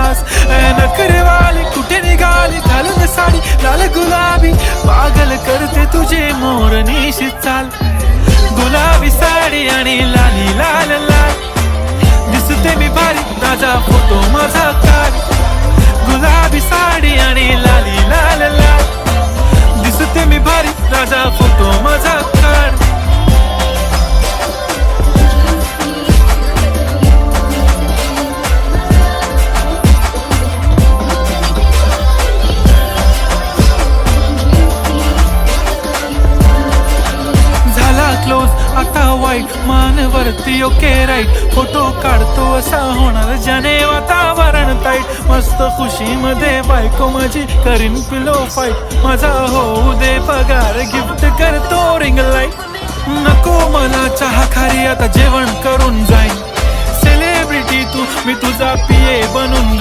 खास नखरेवाली कुठे निघाली घालून साडी लाल गुलाबी पागल करते तुझे मोर निशी चाल गुलाबी साडी आणि लाली लाल लाल दिसते मी भारी ताजा फोटो माझा काढ गुलाबी साडी आणि लाली लाल लाल दिसते मी भारी ताजा फोटो माझा काढ क्लोज आता वाईट मान वरती ओके राईट फोटो काढतो असा होणार ज्याने वातावरण ताईट मस्त खुशी मध्ये बायको माझी करीन पिलो फाईट माझा होऊ दे पगार गिफ्ट करतो रिंग लाईट नको मला चहा खारी आता जेवण करून जाईन सेलिब्रिटी तू मी तुझा पिये बनून